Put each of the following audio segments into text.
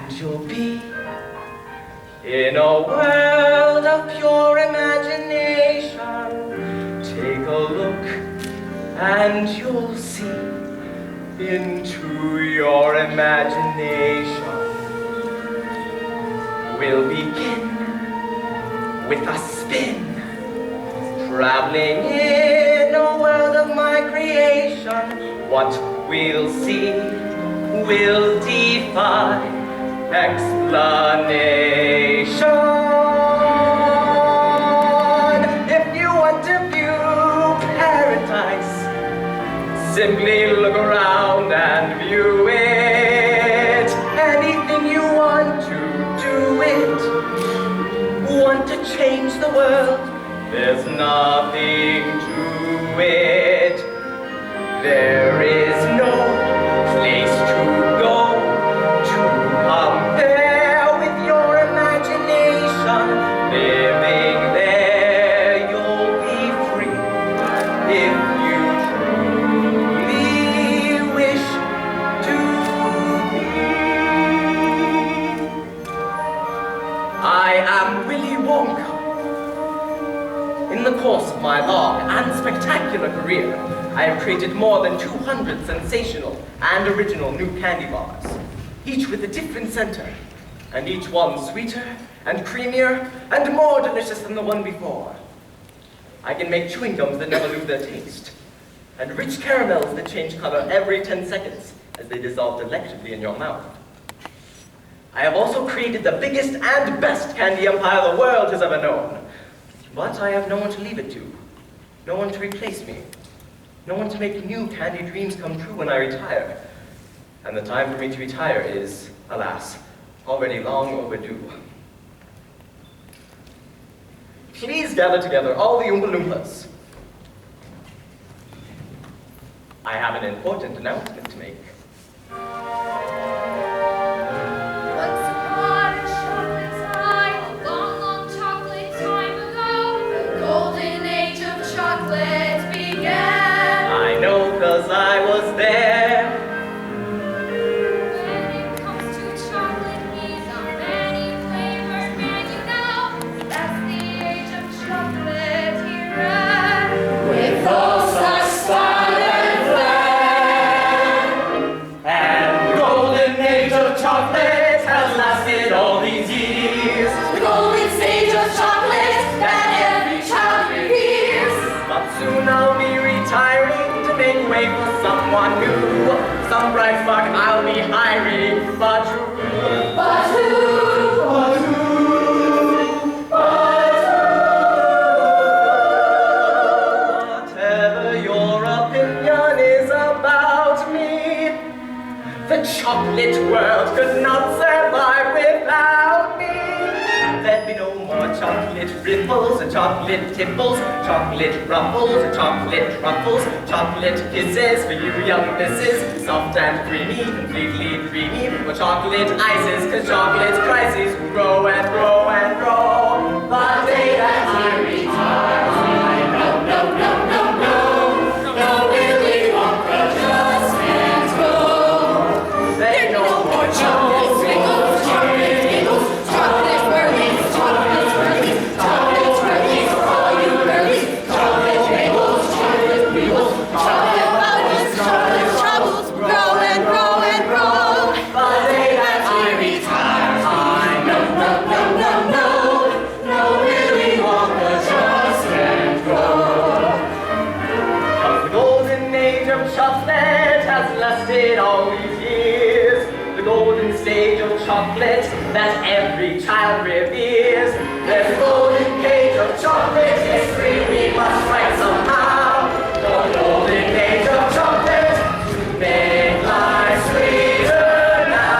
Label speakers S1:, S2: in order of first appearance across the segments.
S1: and you'll be in a world of pure imagination. Take a look and you'll see into your imagination. We'll begin with a spin, traveling in a world of my creation. What we'll see will defy explanation. If you want to view paradise, simply look around and view it. Anything you want to do it. Want to change the world? There's nothing to it. There is no place to go to compare with your imagination. Living there, you'll be free if you truly wish to be. I am Willy Wonka. In the course of my long and spectacular career, I have created more than 200 sensational and original new candy bars, each with a different center, and each one sweeter and creamier and more delicious than the one before. I can make chewing gums that never lose their taste, and rich caramels that change color every 10 seconds as they dissolve delectably in your mouth. I have also created the biggest and best candy empire the world has ever known, but I have no one to leave it to, no one to replace me. No one to make new candy dreams come true when I retire. And the time for me to retire is, alas, already long overdue. Please gather together all the Oompa Loompas. I have an important announcement to make.
S2: Once upon a chocolate time, a long, long chocolate time ago, the golden age of chocolate began.
S1: I know 'cause I was there.
S2: When it comes to chocolate, he's a many flavored man, you know. That's the age of chocolate here. With all such fun and fun.
S1: And the golden age of chocolate has lasted all these years.
S2: The golden stage of chocolate that every child reveres.
S1: But soon I'll be retiring to make way for someone new. Some bright spark I'll be hiring, but who?
S2: But who?
S1: But who? Whatever your opinion is about me, the chocolate world could not survive without me. There'd be no more chocolate ripples or chocolate tipples, chocolate ruffles or chocolate truffles, chocolate kisses for you young misses, soft and creamy, completely dreamy, or chocolate ices, 'cause chocolate crises will grow and grow and grow. The day that I retire, no, no, no, no, no, no, Willy Wonka just can't go. There's no more chocolate sprinkles, chocolate giggles, chocolate whirlies, chocolate swirlies, chocolate swirlies for all you girlies, chocolate bagels, chocolate wheels, chocolate bubbles, chocolate troubles, grow and grow and grow. The day that I retire, no, no, no, no, no, no, Willy Wonka just can't go. 'Cause the golden age of chocolate has lasted all these years. The golden stage of chocolate that every child reveres. There's a golden age of chocolate history we must write somehow. The golden age of chocolate to make life sweeter now.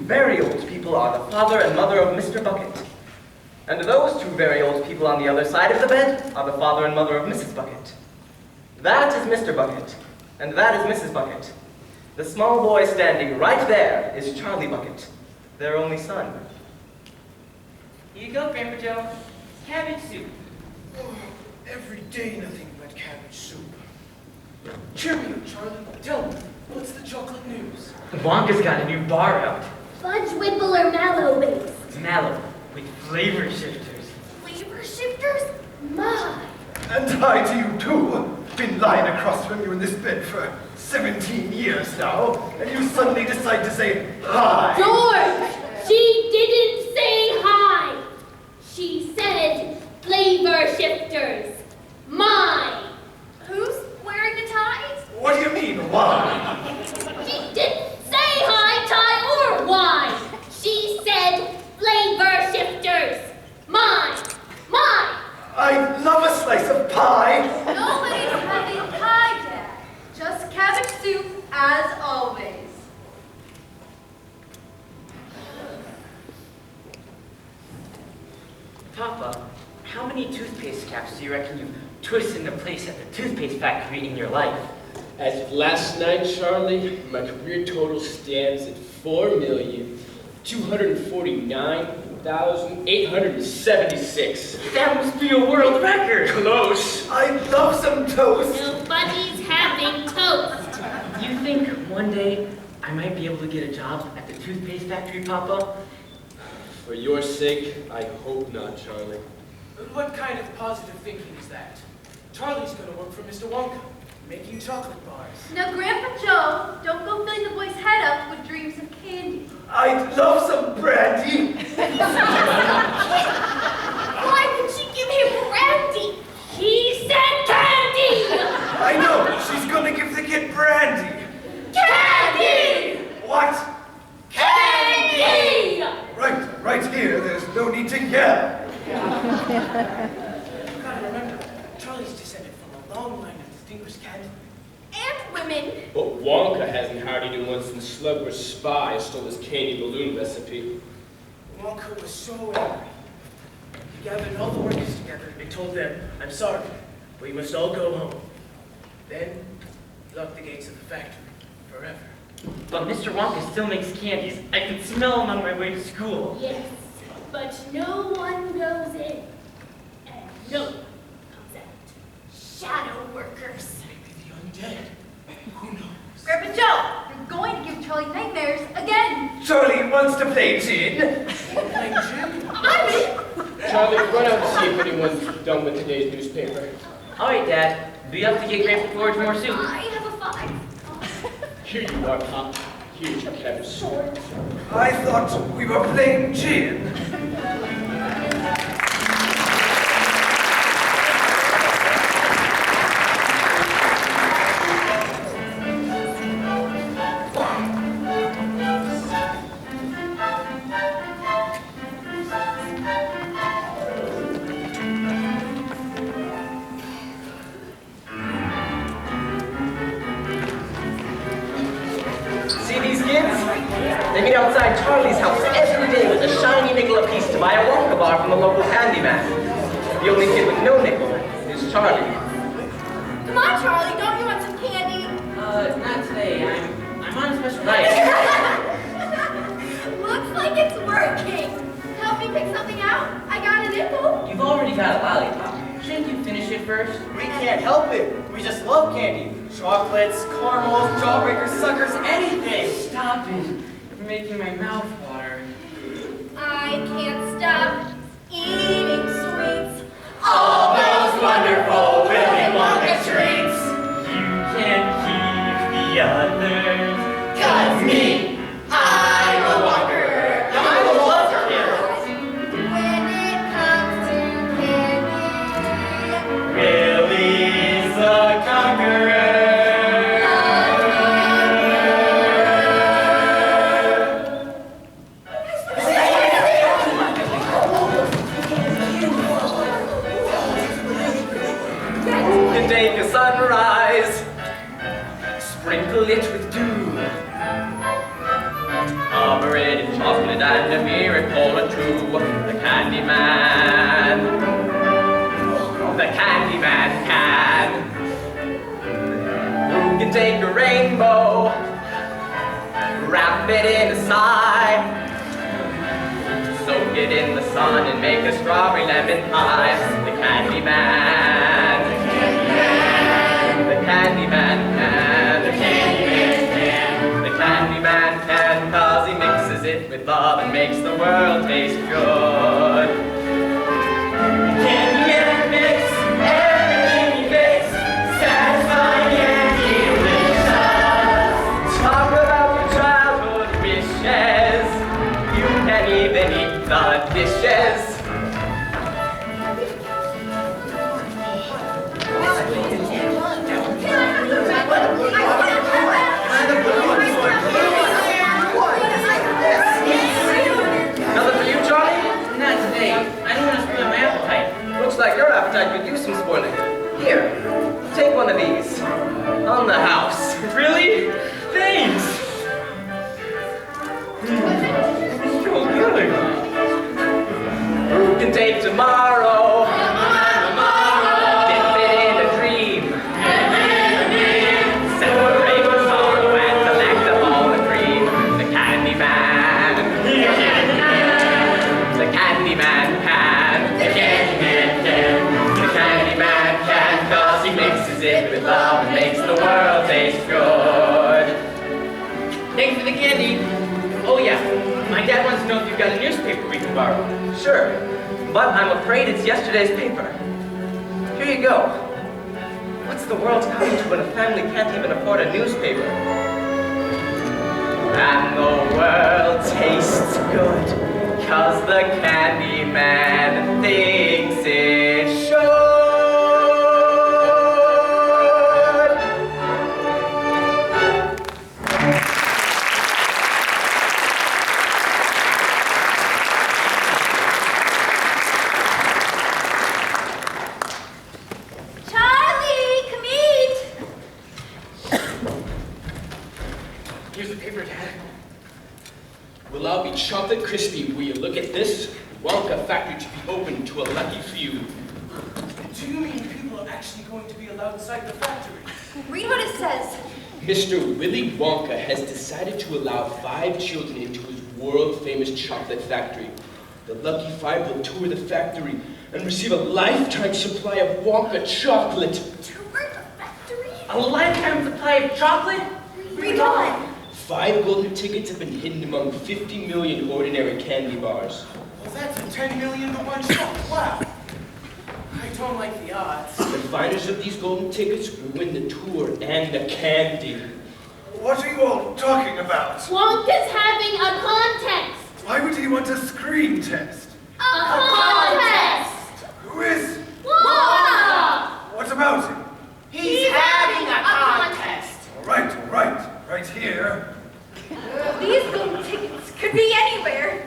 S1: very old people are the father and mother of Mr. Bucket. And those two very old people on the other side of the bed are the father and mother of Mrs. Bucket. That is Mr. Bucket, and that is Mrs. Bucket. The small boy standing right there is Charlie Bucket, their only son. Here you go, Grandpa Joe. Cabbage soup.
S3: Oh, every day nothing but cabbage soup. Cheer me up, Charlie. Tell me, what's the chocolate news?
S4: Wonka's got a new bar out.
S5: Fudge Whipple or Mallow Base?
S4: It's mallow with flavor shifters.
S5: Flavor shifters? My!
S3: And I to you too. Been lying across from you in this bed for 17 years now, and you suddenly decide to say hi.
S5: George! She didn't say hi! She said flavor shifters. Mine!
S2: Who's wearing the ties?
S3: What do you mean, why?
S5: She didn't say hi, tie, or why. She said flavor shifters. Mine! Mine!
S3: I love a slice of pie.
S2: Nobody's having pie, Dad. Just cabbage soup, as always.
S4: Papa, how many toothpaste caps do you reckon you've twisted into place at the toothpaste factory in your life?
S6: As of last night, Charlie, my career total stands at 4,249,876.
S4: That must be a world record!
S6: Close.
S3: I love some toast.
S5: Nobody's having toast.
S4: You think one day I might be able to get a job at the toothpaste factory, Papa?
S6: For your sake, I hope not, Charlie.
S3: What kind of positive thinking is that? Charlie's gonna work for Mr. Wonka, making chocolate bars.
S2: Now, Grandpa Joe, don't go filling the boy's head up with dreams of candy.
S3: I'd love some brandy.
S5: Why would she give him brandy? He said candy!
S3: I know, she's gonna give the kid brandy.
S5: Candy!
S3: What?
S5: Candy!
S3: Right here. There's no need to yell.
S7: You gotta remember, Charlie's descended from a long line of distinguished cadets.
S2: And women.
S6: But Wonka hasn't hardy to one since Slugworth Spy stole his candy balloon recipe.
S7: Wonka was so angry. He gathered all the workers together and told them, "I'm sorry, but you must all go home." Then, he locked the gates of the factory forever.
S4: But Mr. Wonka still makes candies. I can smell them on my way to school.
S5: Yes, but no one goes in, and no one comes out. Shadow workers.
S7: Maybe the undead. Who knows?
S2: Grandpa Joe, you're going to give Charlie nightmares again.
S3: Charlie wants to play gin.
S7: Playing gin?
S2: I'm in.
S6: Charlie, run out and see if anyone's done with today's newspaper.
S4: All right, Dad. Be up to get Grandpa George more soup.
S2: I have a 5.
S6: Here you are, Pop. Here's your cabbage soup.
S3: I thought we were playing gin.
S1: See these kids? They meet outside Charlie's house every day with a shiny nickel apiece to buy a Wonka bar from the local handyman. The only kid with no nickel is Charlie.
S2: Come on, Charlie, don't you want some candy?
S4: Not today. I'm on a special diet.
S2: Looks like it's working. Help me pick something out. I got a nickel.
S4: You've already got a lollipop. Shouldn't you finish it first?
S1: We can't help it. We just love candy. Chocolates, caramels, jawbreakers, suckers, anything.
S4: Stop it. You're making my mouth water.
S2: I can't stop eating sweets.
S1: All those wonderful Willy Wonka treats.
S4: You can't keep the others.
S1: 'Cause me, I'm a Wonker. I'm a Wonker.
S2: When it comes to candy,
S4: Willy's the conqueror.
S1: chocolate and a miracle or two. The candy man. The candy man can. Who can take a rainbow, wrap it in a sigh, soak it in the sun and make a strawberry lemon pie? The candy man. The candy man can. The candy man can. The candy man can, 'cause he mixes it with love and makes the world taste good. Candy man mix everything he makes, satisfying and delicious. Talk about your childhood wishes. You can even eat the dishes. Nothing for you, Charlie?
S4: Not today. I don't want to spoil my appetite.
S1: Looks like your appetite could use some spoiling. Here, take one of these. On the house.
S6: Really? Thanks. So good.
S1: Who can take tomorrow? Dip it in a dream. Separate the sorrow and select of all the cream. The candy man. The candy man can. The candy man can. The candy man can, 'cause he mixes it with love and makes the world taste good.
S4: Thanks for the candy. Oh yeah, my dad wants to know if you've got a newspaper we can borrow.
S1: Sure, but I'm afraid it's yesterday's paper. Here you go. What's the world coming to when a family can't even afford a newspaper? And the world tastes good, 'cause the candy man thinks it should.
S2: Charlie, come eat.
S6: Here's the paper, Dad. Will I be chocolate crispy? Will you look at this? Wonka factory to be open to a lucky few.
S7: Do you mean people are actually going to be allowed inside the factory?
S2: Read what it says.
S6: Mr. Willy Wonka has decided to allow 5 children into his world-famous chocolate factory. The lucky 5 will tour the factory and receive a lifetime supply of Wonka chocolate.
S2: Tour the factory?
S4: A lifetime supply of chocolate?
S2: Read on.
S6: 5 golden tickets have been hidden among 50 million ordinary candy bars.
S7: Well, that's a 10 million to 1 shot. Wow. I don't like the odds.
S6: The finders of these golden tickets will win the tour and the candy.
S3: What are you all talking about?
S5: Wonka's having a contest.
S3: Why would he want a screen test?
S5: A contest.
S3: Who is?
S5: Wonka.
S3: What about him?
S2: He's having a contest.
S3: All right, right here.
S2: These golden tickets could be anywhere.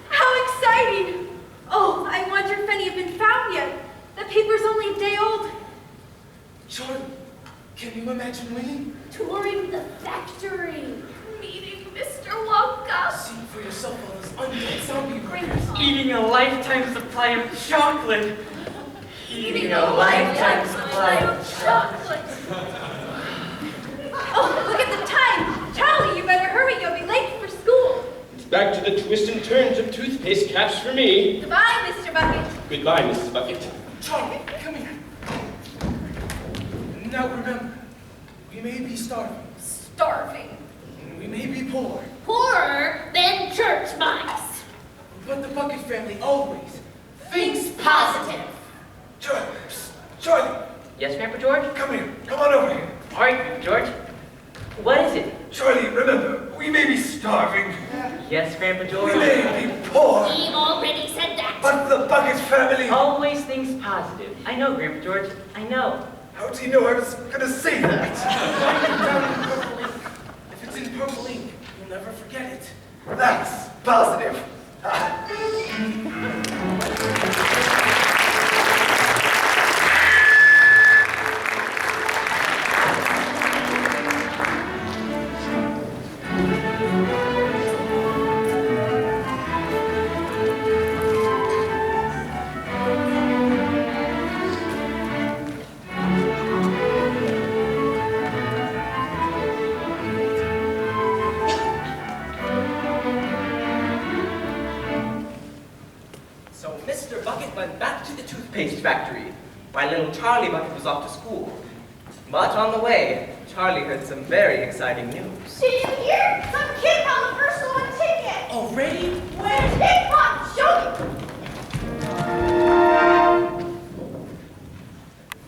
S2: How exciting. Oh, I wonder if any have been found yet. The paper's only a day old.
S7: Charlie, can you imagine winning?
S5: Touring the factory.
S2: Meeting Mr. Wonka.
S7: See for yourself all those undead zombie brains.
S4: Eating a lifetime supply of chocolate.
S2: Eating a lifetime supply of chocolate. Oh, look at the time. Charlie, you better hurry. You'll be late for school.
S6: It's back to the twists and turns of toothpaste caps for me.
S2: Goodbye, Mr. Bucket.
S6: Goodbye, Mrs. Bucket.
S7: Charlie, come here. Now remember, we may be starving.
S2: Starving.
S7: We may be poor.
S5: Poorer than church mice.
S7: But the Bucket family always thinks
S5: Positive.
S3: Charlie, psst, Charlie,
S4: Yes, Grandpa George?
S3: come here. Come on over here.
S4: All right, Grandpa George. What is it?
S3: Charlie, remember, we may be starving.
S4: Yes, Grandpa
S3: We
S4: George.
S3: may be poor.
S5: He already said that.
S3: But the Bucket family...
S4: Always thinks positive. I know, Grandpa George. I know.
S3: How do you know I was going to say that?
S7: If it's in purple ink, you'll never forget it.
S3: That's positive.
S1: Mr. Bucket went back to the toothpaste factory, while little Charlie Bucket was off to school. But on the way, Charlie heard some very exciting news.
S2: Did you hear? Some kid found the first stolen ticket.
S7: Already?
S2: Where's Big Pot? Show me.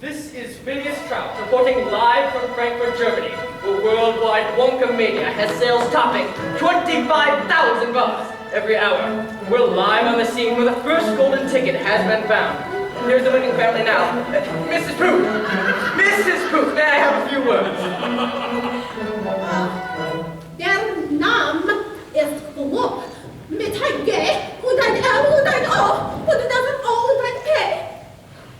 S1: This is Phineas Trout reporting live from Frankfurt, Germany, where worldwide Wonka Mania has sales topping 25,000 bucks every hour. We're live on the scene where the first golden ticket has been found. Here's the winning family now. Mrs. Pooh! Mrs. Pooh, may I have a few words?
S8: Der Name ist Klub mit ein G und ein L und ein O und das ist O und ein P.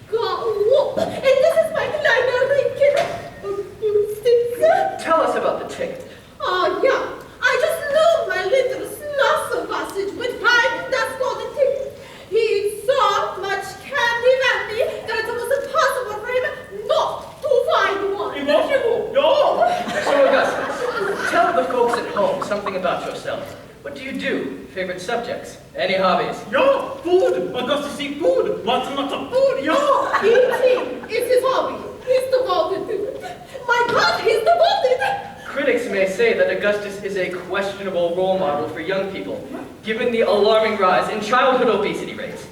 S8: Klub. And this is my kleiner Rinken.
S1: Tell us about the ticket.
S8: Oh, yeah. I just love my little Schlosser passage with five das golden ticket. He eats so much candy that it's almost impossible for him not to find one.
S7: Impossible? No!
S1: So, Augustus, tell the folks at home something about yourself. What do you do? Favorite subjects? Any hobbies?
S7: Yeah, food. Augustus eat food. Lots and lots of food. Yeah.
S8: Eating is his hobby. He's devoted to it. My God, he's devoted.
S1: Critics may say that Augustus is a questionable role model for young people, given the alarming rise in childhood obesity rates.